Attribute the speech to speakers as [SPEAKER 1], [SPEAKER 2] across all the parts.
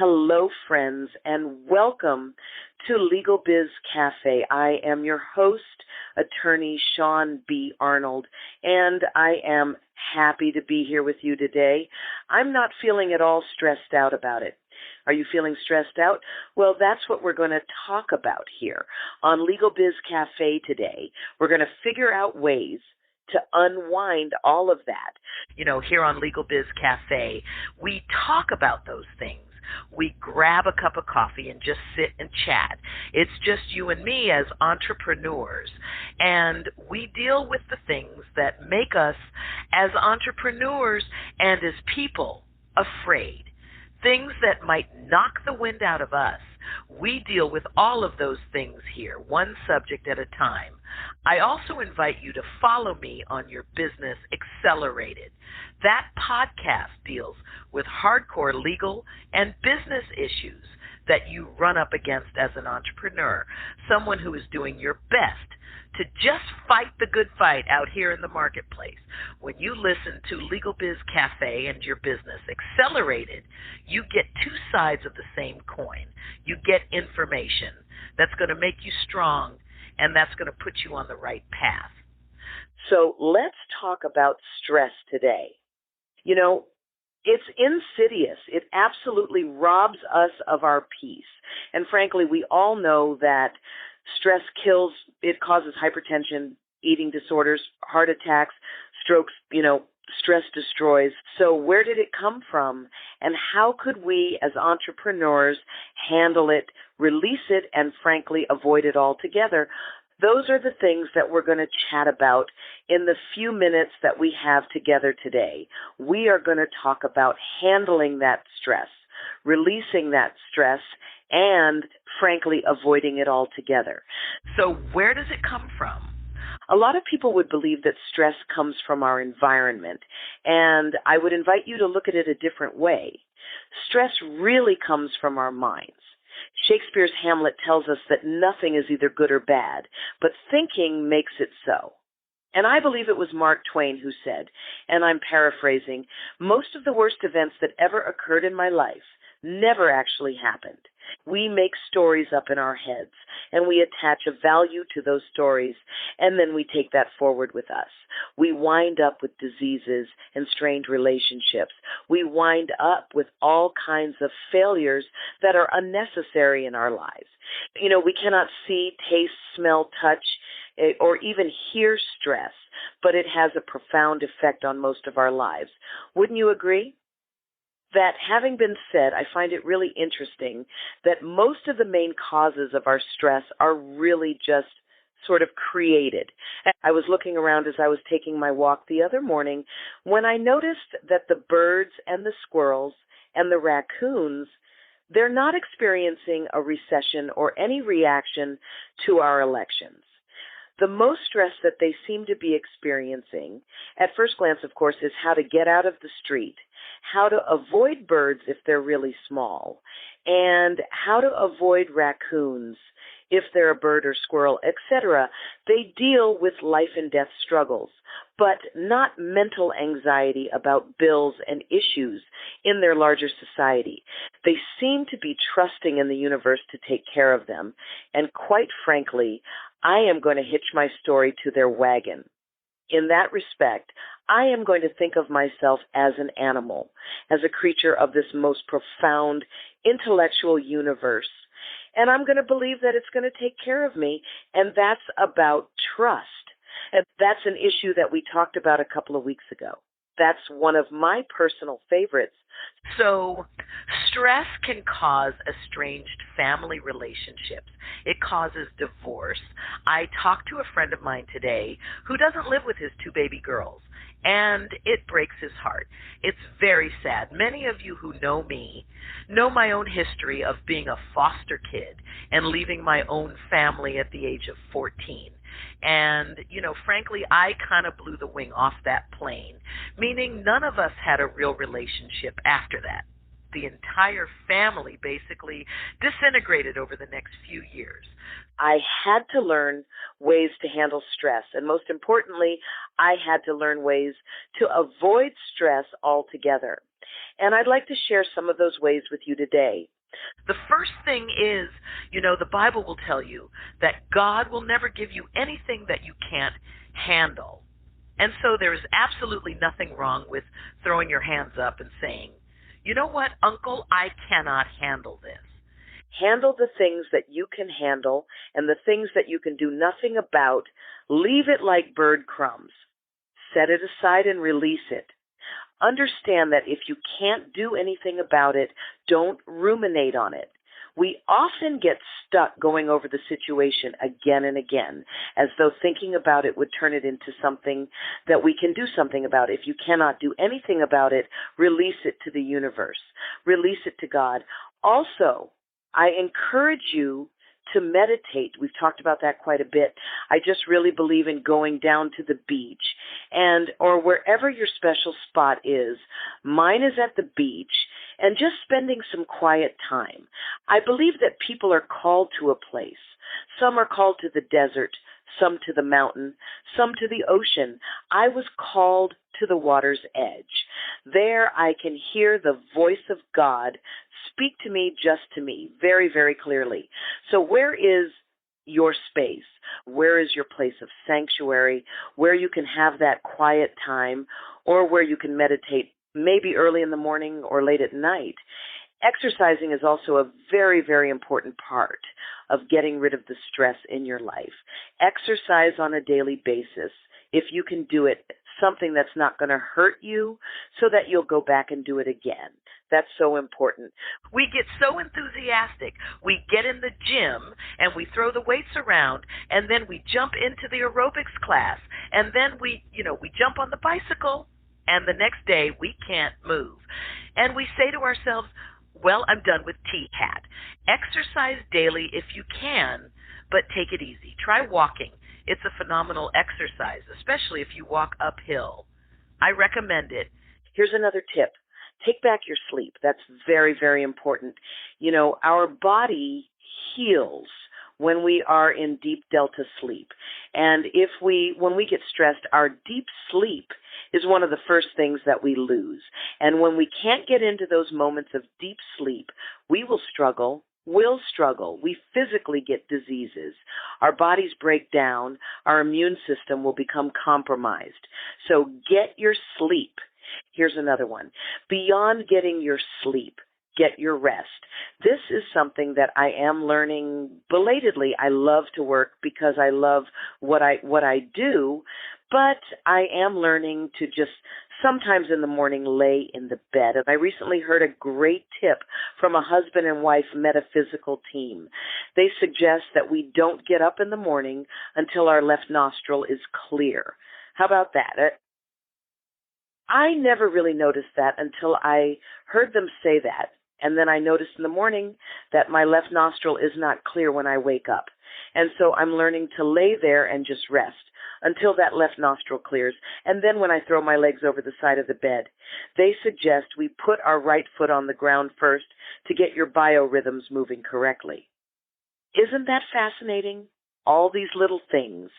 [SPEAKER 1] Hello, friends, and welcome to LegalBiz Cafe. I am your host, attorney Shaune B. Arnold, and I am happy to be here with you today. I'm not feeling at all stressed out about it. Are you feeling stressed out? Well, that's what we're going to talk about here on LegalBiz Cafe today. We're going to figure out ways to unwind all of that. You know, here on LegalBiz Cafe, we talk about those things. We grab a cup of coffee and just sit and chat. It's just you and me as entrepreneurs, and we deal with the things that make us as entrepreneurs and as people afraid. Things that might knock the wind out of us. We deal with all of those things here, one subject at a time. I also invite you to follow me on Your Business Accelerated. That podcast deals with hardcore legal and business issues that you run up against as an entrepreneur, someone who is doing your best to just fight the good fight out here in the marketplace. When you listen to LegalBiz Cafe and Your Business Accelerated, you get two sides of the same coin. You get information that's going to make you strong, and that's going to put you on the right path. So let's talk about stress today. You know, it's insidious. It absolutely robs us of our peace. And frankly, we all know that stress kills. It causes hypertension, eating disorders, heart attacks, strokes. Stress destroys. So where did it come from? And how could we as entrepreneurs handle it, release it, and frankly, avoid it altogether? Those are the things that we're going to chat about in the few minutes that we have together today. We are going to talk about handling that stress, releasing that stress, and frankly, avoiding it altogether. So where does it come from? A lot of people would believe that stress comes from our environment, and I would invite you to look at it a different way. Stress really comes from our minds. Shakespeare's Hamlet tells us that nothing is either good or bad, but thinking makes it so. And I believe it was Mark Twain who said, and I'm paraphrasing, most of the worst events that ever occurred in my life never actually happened. We make stories up in our heads, and we attach a value to those stories, and then we take that forward with us. We wind up with diseases and strained relationships. We wind up with all kinds of failures that are unnecessary in our lives. You know, we cannot see, taste, smell, touch, or even hear stress, but it has a profound effect on most of our lives. Wouldn't you agree? That having been said, I find it really interesting that most of the main causes of our stress are really just sort of created. I was looking around as I was taking my walk the other morning when I noticed that the birds and the squirrels and the raccoons, they're not experiencing a recession or any reaction to our elections. The most stress that they seem to be experiencing, at first glance, of course, is how to get out of the street, how to avoid birds if they're really small, and how to avoid raccoons if they're a bird or squirrel, etc. They deal with life and death struggles, but not mental anxiety about bills and issues in their larger society. They seem to be trusting in the universe to take care of them, and quite frankly, I am going to hitch my story to their wagon. In that respect, I am going to think of myself as an animal, as a creature of this most profound intellectual universe. And I'm going to believe that it's going to take care of me, and that's about trust. And that's an issue that we talked about a couple of weeks ago. That's one of my personal favorites. So stress can cause estranged family relationships. It causes divorce. I talked to a friend of mine today who doesn't live with his two baby girls, and it breaks his heart. It's very sad. Many of you who know me know my own history of being a foster kid and leaving my own family at the age of 14. And, frankly, I kind of blew the wing off that plane, meaning none of us had a real relationship after that. The entire family basically disintegrated over the next few years. I had to learn ways to handle stress, and most importantly, I had to learn ways to avoid stress altogether. And I'd like to share some of those ways with you today. The first thing is, the Bible will tell you that God will never give you anything that you can't handle. And so there is absolutely nothing wrong with throwing your hands up and saying, you know what, Uncle, I cannot handle this. Handle the things that you can handle, and the things that you can do nothing about, leave it like bird crumbs. Set it aside and release it. Understand that if you can't do anything about it, don't ruminate on it. We often get stuck going over the situation again and again, as though thinking about it would turn it into something that we can do something about. If you cannot do anything about it, release it to the universe. Release it to God. Also, I encourage you to meditate. We've talked about that quite a bit. I just really believe in going down to the beach or wherever your special spot is. Mine is at the beach, and just spending some quiet time. I believe that people are called to a place. Some are called to the desert, some to the mountain, some to the ocean. I was called to the water's edge. There I can hear the voice of God speak to me, just to me, very, very clearly. So where is your space? Where is your place of sanctuary, where you can have that quiet time, or where you can meditate maybe early in the morning or late at night? Exercising is also a very, very important part of getting rid of the stress in your life. Exercise on a daily basis, if you can do it, something that's not going to hurt you so that you'll go back and do it again. That's so important. We get so enthusiastic. We get in the gym and we throw the weights around, and then we jump into the aerobics class, and then we jump on the bicycle, and the next day we can't move. And we say to ourselves, well, I'm done with T-hat. Exercise daily if you can, but take it easy. Try walking. It's a phenomenal exercise, especially if you walk uphill. I recommend it. Here's another tip. Take back your sleep. That's very, very important. Our body heals when we are in deep delta sleep. And when we get stressed, our deep sleep is one of the first things that we lose. And when we can't get into those moments of deep sleep, we will struggle. We physically get diseases. Our bodies break down. Our immune system will become compromised. So get your sleep. Here's another one. Beyond getting your sleep, get your rest. This is something that I am learning belatedly. I love to work because I love what I do, but I am learning to just sometimes in the morning lay in the bed. And I recently heard a great tip from a husband and wife metaphysical team. They suggest that we don't get up in the morning until our left nostril is clear. How about that? I never really noticed that until I heard them say that. And then I noticed in the morning that my left nostril is not clear when I wake up. And so I'm learning to lay there and just rest until that left nostril clears. And then when I throw my legs over the side of the bed, they suggest we put our right foot on the ground first to get your biorhythms moving correctly. Isn't that fascinating? All these little things.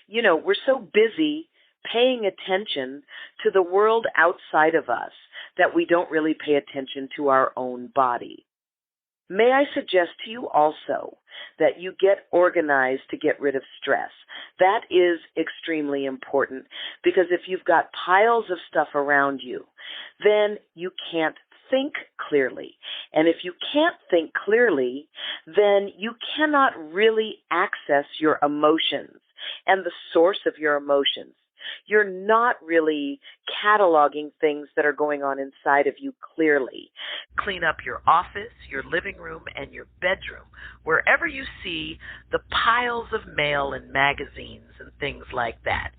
[SPEAKER 1] We're so busy paying attention to the world outside of us that we don't really pay attention to our own body. May I suggest to you also that you get organized to get rid of stress. That is extremely important, because if you've got piles of stuff around you, then you can't think clearly. And if you can't think clearly, then you cannot really access your emotions and the source of your emotions. You're not really cataloging things that are going on inside of you clearly. Clean up your office, your living room, and your bedroom. Wherever you see the piles of mail and magazines and things like that,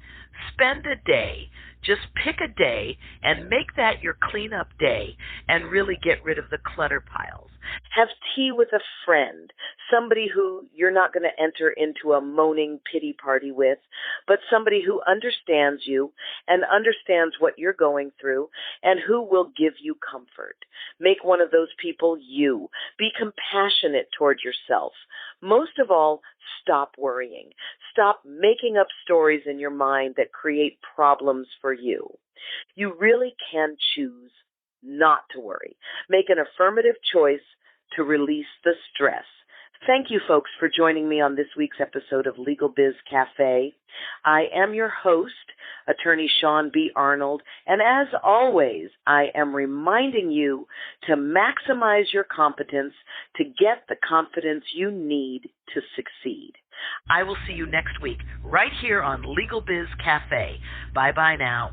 [SPEAKER 1] spend a day. Just pick a day and make that your cleanup day and really get rid of the clutter piles. Have tea with a friend, somebody who you're not going to enter into a moaning pity party with, but somebody who understands you and understands what you're going through and who will give you comfort. Make one of those people you. Be compassionate toward yourself. Most of all, stop worrying. Stop making up stories in your mind that create problems for you. You really can choose not to worry. Make an affirmative choice to release the stress. Thank you, folks, for joining me on this week's episode of LegalBiz Cafe. I am your host, attorney Shaune B. Arnold, and as always, I am reminding you to maximize your competence to get the confidence you need to succeed. I will see you next week right here on LegalBiz Cafe. Bye-bye now.